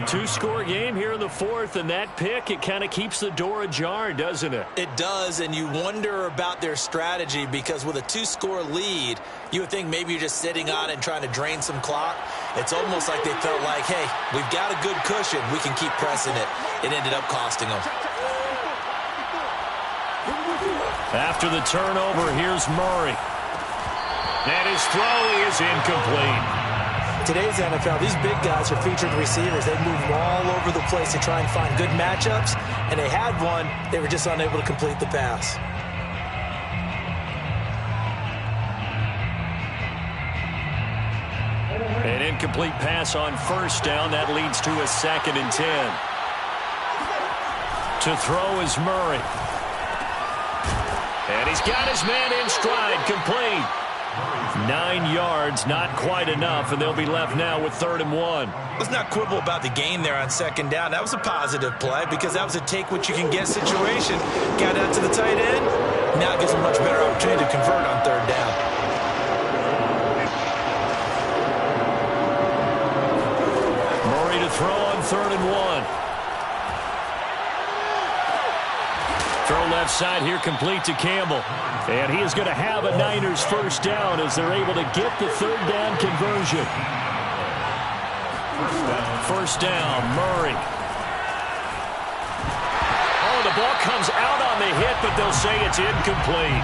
2-score game here in the 4th, and that pick, it kind of keeps the door ajar, doesn't it? It does, and you wonder about their strategy because with a 2-score lead, you would think maybe you're just sitting on it and trying to drain some clock. It's almost like they felt like, hey, we've got a good cushion. We can keep pressing it. It ended up costing them. After the turnover, here's Murray. And his throw is incomplete. Today's NFL, these big guys are featured receivers. They move all over the place to try and find good matchups, and they had one. They were just unable to complete the pass. An incomplete pass on 1st down. That leads to a 2nd and 10. To throw is Murray. And he's got his man in stride, complete. 9 yards, not quite enough, and they'll be left now with 3rd and 1. Let's not quibble about the gain there on 2nd down. That was a positive play because that was a take-what-you-can-get situation. Got out to the tight end. Now gives a much better opportunity to convert on 3rd down. Murray to throw on 3rd and 1. Throw left side here, complete to Campbell. And he is going to have a Niners 1st down as they're able to get the 3rd down conversion. 1st down, Murray. Oh, the ball comes out on the hit, but they'll say it's incomplete.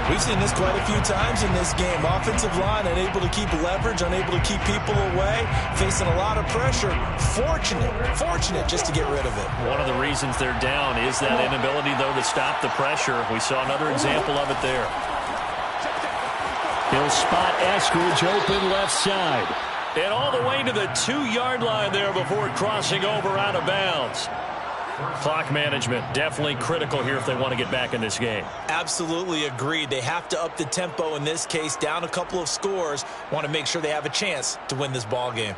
We've seen this quite a few times in this game. Offensive line unable to keep leverage, unable to keep people away, facing a lot of pressure. Fortunate just to get rid of it. One of the reasons they're down is that inability, though, to stop the pressure. We saw another example of it there. He'll spot Eskridge open left side. And all the way to the 2-yard line there before crossing over out of bounds. Clock management definitely critical here if they want to get back in this game. Absolutely agreed. They have to up the tempo in this case, down a couple of scores. Want to make sure they have a chance to win this ball game.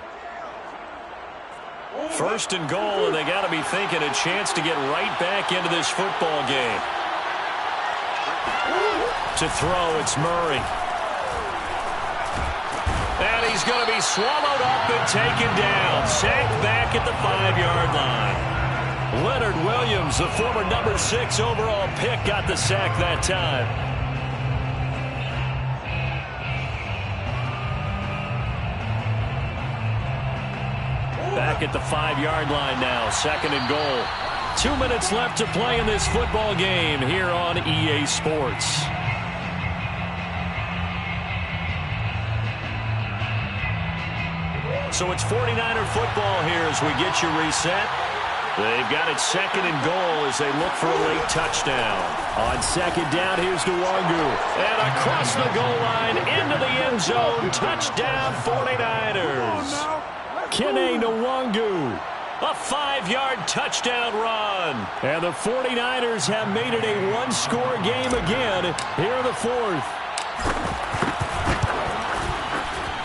1st and goal, and they got to be thinking a chance to get right back into this football game. To throw, it's Murray. And he's going to be swallowed up and taken down. Sacked back at the 5-yard line. Leonard Williams, the former number 6 overall pick, got the sack that time. Back at the 5-yard line now, 2nd and goal. 2 minutes left to play in this football game here on EA Sports. So it's 49er football here as we get you reset. They've got it 2nd and goal as they look for a late touchdown. On 2nd down, here's Nwangu. And across the goal line, into the end zone. Touchdown, 49ers. Kene Nwangu. A 5-yard touchdown run. And the 49ers have made it a 1-score game again here in the 4th.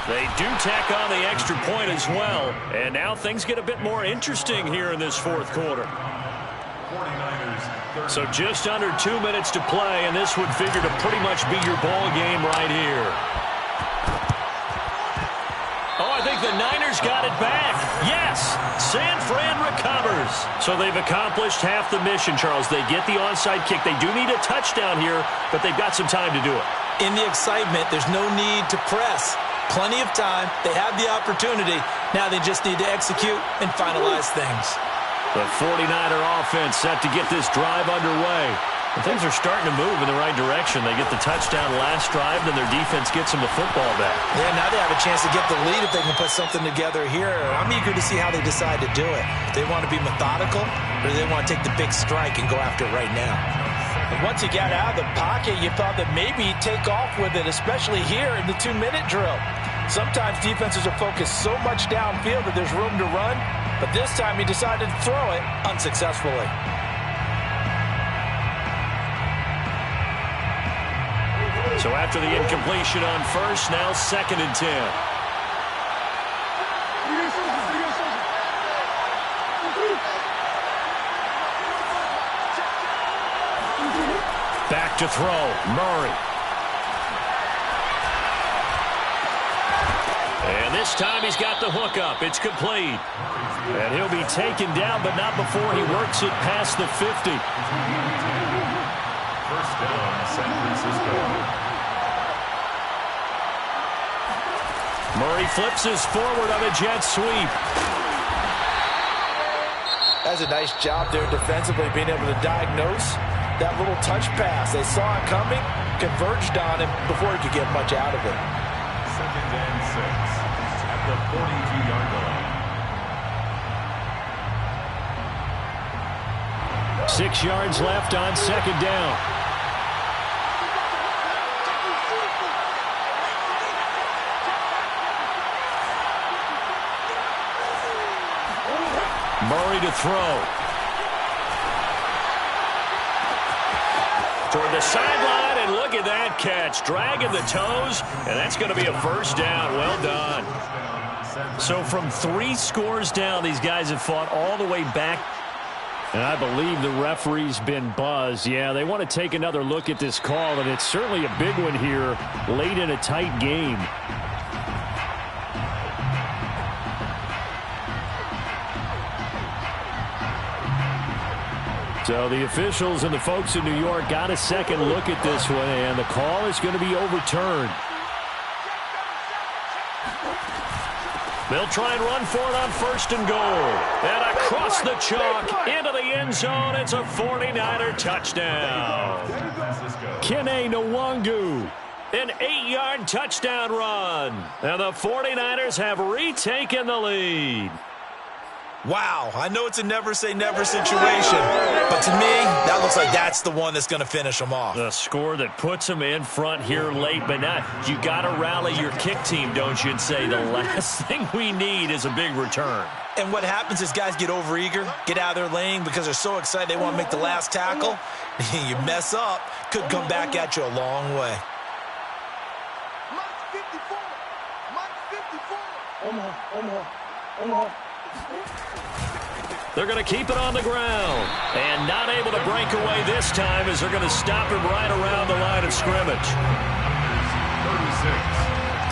They do tack on the extra point as well. And now things get a bit more interesting here in this 4th quarter. So just under 2 minutes to play, and this would figure to pretty much be your ball game right here. Oh, I think the Niners got it back. Yes, San Fran recovers. So they've accomplished half the mission, Charles. They get the onside kick. They do need a touchdown here, but they've got some time to do it. In the excitement, there's no need to press. Plenty of time. They have the opportunity. Now they just need to execute and finalize things. The 49er offense set to get this drive underway. And things are starting to move in the right direction. They get the touchdown last drive, then their defense gets them the football back. Yeah, now they have a chance to get the lead if they can put something together here. I'm eager to see how they decide to do it. They want to be methodical, or they want to take the big strike and go after it right now. Once he got out of the pocket, you thought that maybe he'd take off with it, especially here in the 2-minute drill. Sometimes defenses are focused so much downfield that there's room to run, but this time he decided to throw it unsuccessfully. So after the incompletion on first, now 2nd and 10. Back to throw, Murray. And this time he's got the hook up. It's complete. And he'll be taken down, but not before he works it past the 50. First down, San Francisco. Murray flips his forward on a jet sweep. That's a nice job there defensively, being able to diagnose that little touch pass. They saw it coming, converged on him before he could get much out of it. 2nd and 6 at the 42-yard line. 6 yards left on 2nd down. Murray to throw. Toward the sideline, and look at that catch. Dragging the toes, and that's going to be a first down. Well done. So from 3 scores down, these guys have fought all the way back. And I believe the referee's been buzzed. Yeah, they want to take another look at this call, and it's certainly a big one here late in a tight game. So the officials and the folks in New York got a second look at this one, and the call is going to be overturned. They'll try and run for it on 1st and goal. And across the chalk into the end zone. It's a 49er touchdown. Kene Nwangu. An 8-yard touchdown run. And the 49ers have retaken the lead. Wow, I know it's a never-say-never situation, but to me, that looks like that's the one that's going to finish them off. The score that puts them in front here late, but now you got to rally your kick team, don't you, and say the last thing we need is a big return. And what happens is guys get overeager, get out of their lane because they're so excited they want to make the last tackle. You mess up, could come back at you a long way. Mike 54. Mike 54. They're going to keep it on the ground. And not able to break away this time as they're going to stop him right around the line of scrimmage. 36.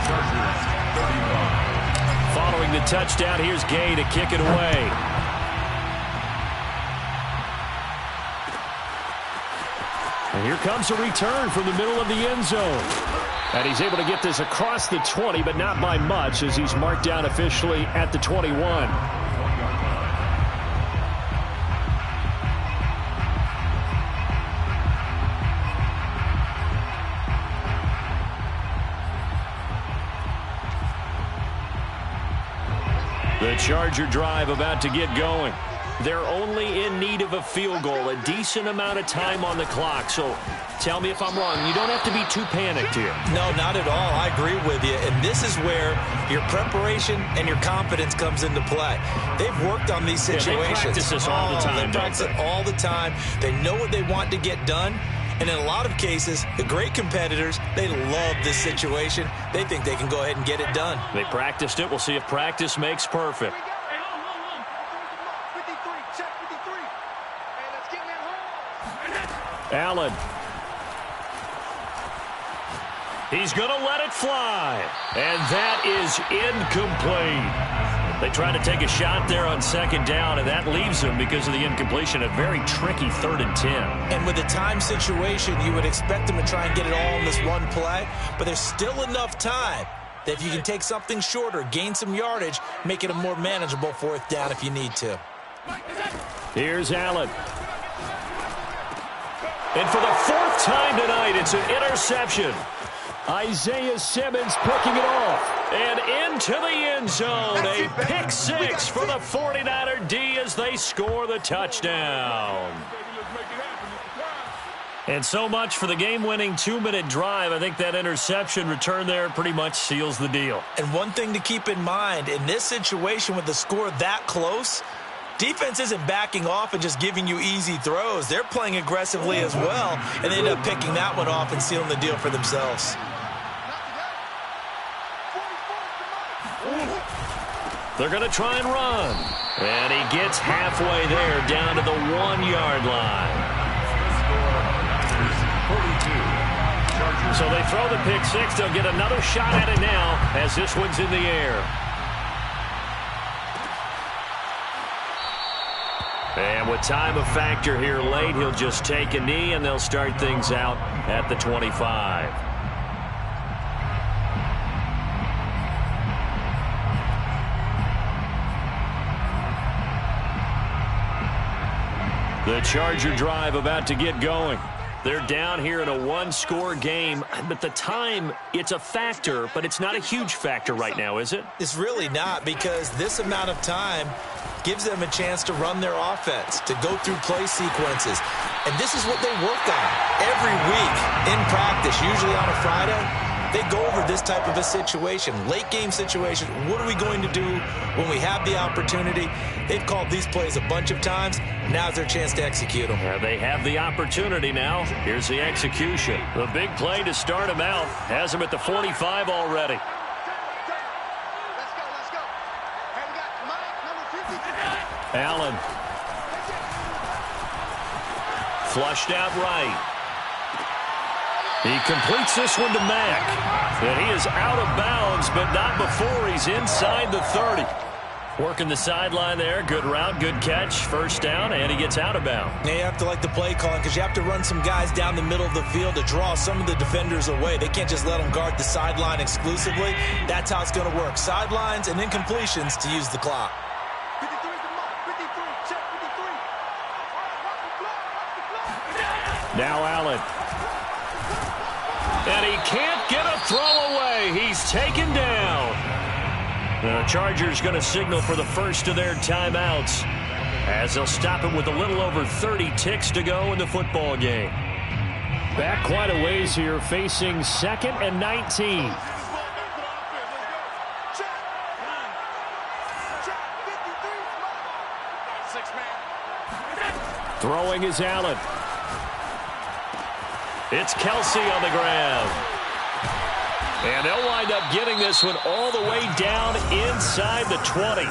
Chargers 35. Following the touchdown, here's Gay to kick it away. And here comes a return from the middle of the end zone. And he's able to get this across the 20, but not by much as he's marked down officially at the 21. The Charger drive about to get going. They're only in need of a field goal, a decent amount of time on the clock. So tell me if I'm wrong. You don't have to be too panicked here. No, not at all. I agree with you. And this is where your preparation and your confidence comes into play. They've worked on these situations. Yeah, they practice this all the time. They practice it all the time. They know what they want to get done. And in a lot of cases, the great competitors, they love this situation. They think they can go ahead and get it done. They practiced it. We'll see if practice makes perfect. Allen. He's going to let it fly. And that is incomplete. They try to take a shot there on 2nd down, and that leaves them because of the incompletion. A very tricky 3rd and 10. And with the time situation, you would expect them to try and get it all in this one play. But there's still enough time that if you can take something shorter, gain some yardage, make it a more manageable 4th down if you need to. Here's Allen. And for the 4th time tonight, it's an interception. Isaiah Simmons picking it off. And into the end zone. A pick 6 for the 49er D as they score the touchdown. And so much for the game-winning 2-minute drive. I think that interception return there pretty much seals the deal. And one thing to keep in mind, in this situation with the score that close, defense isn't backing off and just giving you easy throws. They're playing aggressively as well, and they end up picking that one off and sealing the deal for themselves. They're going to try and run. And he gets halfway there down to the 1-yard line. So they throw the pick six. They'll get another shot at it now as this one's in the air. And with time a factor here late, he'll just take a knee and they'll start things out at the 25. The Charger drive about to get going. They're down here in a one-score game, but the time, it's a factor, but it's not a huge factor right now, is it? It's really not, because this amount of time gives them a chance to run their offense, to go through play sequences. And this is what they work on every week in practice, usually on a Friday. They go over this type of a situation, late-game situation. What are we going to do when we have the opportunity? They've called these plays a bunch of times. Now's their chance to execute them. They have the opportunity now. Here's the execution. The big play to start him out. Has him at the 45 already. Let's go. Hey, we got Mike, number 53. Allen. Flushed out right. He completes this one to Mack. And he is out of bounds, but not before he's inside the 30. Working the sideline there. Good route, good catch. First down, and he gets out of bounds. Now you have to like the play calling, because you have to run some guys down the middle of the field to draw some of the defenders away. They can't just let them guard the sideline exclusively. That's how it's going to work. Sidelines and incompletions to use the clock. 53 is the mark. 53. Check 53. Now Allen. And he can't get a throw away. He's taken down. The Chargers going to signal for the first of their timeouts as they'll stop him with a little over 30 ticks to go in the football game. Back quite a ways here, facing 2nd and 19. Throwing is Allen. It's Kelsey on the ground. And they'll wind up getting this one all the way down inside the 20.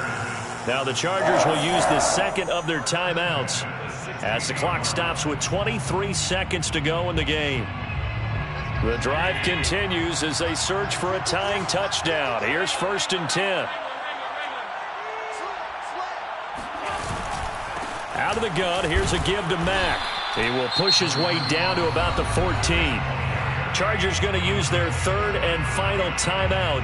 Now the Chargers will use the second of their timeouts as the clock stops with 23 seconds to go in the game. The drive continues as they search for a tying touchdown. Here's 1st and 10. Out of the gun, here's a give to Mack. He will push his way down to about the 14. Chargers going to use their 3rd and final timeout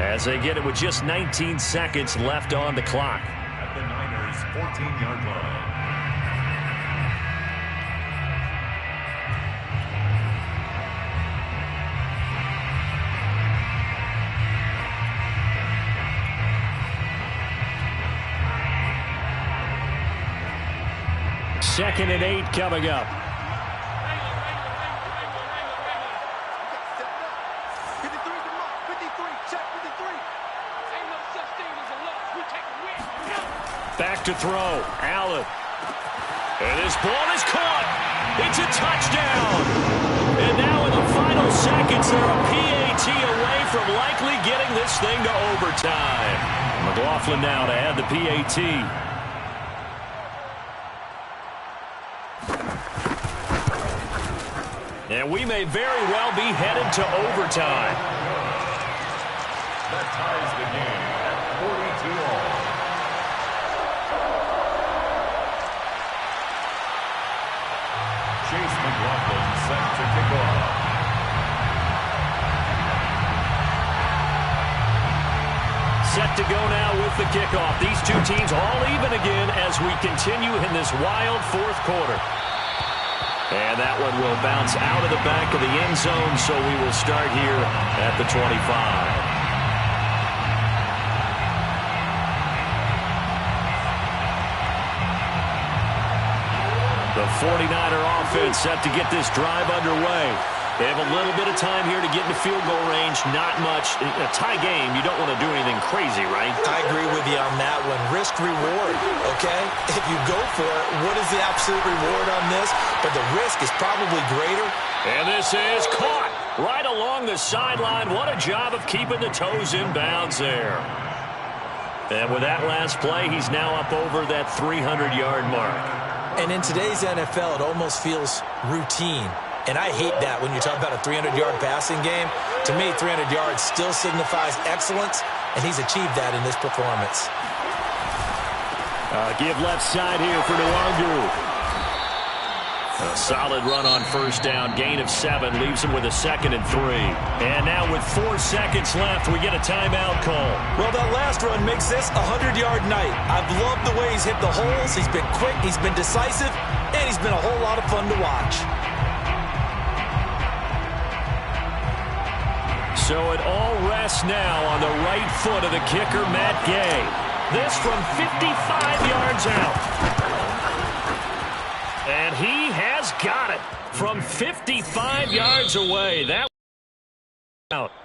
as they get it with just 19 seconds left on the clock. At the Niners' 14-yard line. Second and 8 coming up. 53 is the mark. 53. Check 53. Ain't no such thing as a loss. We take a win. Back to throw. Allen. And this ball is caught. It's a touchdown. And now in the final seconds, they're a PAT away from likely getting this thing to overtime. McLaughlin now to add the PAT. And we may very well be headed to overtime. That ties the game at 42-all. Chase McLaughlin set to kick off. Set to go now with the kickoff. These two teams all even again as we continue in this wild 4th quarter. And that one will bounce out of the back of the end zone, so we will start here at the 25. The 49er offense set to get this drive underway. They have a little bit of time here to get into field goal range. Not much. A tie game, you don't want to do anything crazy, right? I agree with you on that one. Risk reward, okay? If you go for it, what is the absolute reward on this? But the risk is probably greater. And this is caught right along the sideline. What a job of keeping the toes in bounds there. And with that last play, he's now up over that 300-yard mark. And in today's NFL, it almost feels routine. And I hate that when you talk about a 300-yard passing game. To me, 300 yards still signifies excellence, and he's achieved that in this performance. Give left side here for Nwangwu. A solid run on first down. Gain of 7 leaves him with a 2nd and 3. And now with 4 seconds left, we get a timeout call. Well, that last run makes this a 100-yard night. I've loved the way he's hit the holes. He's been quick, he's been decisive, and he's been a whole lot of fun to watch. So it all rests now on the right foot of the kicker, Matt Gay. This from 55 yards out. And he has got it from 55 yards away. That out.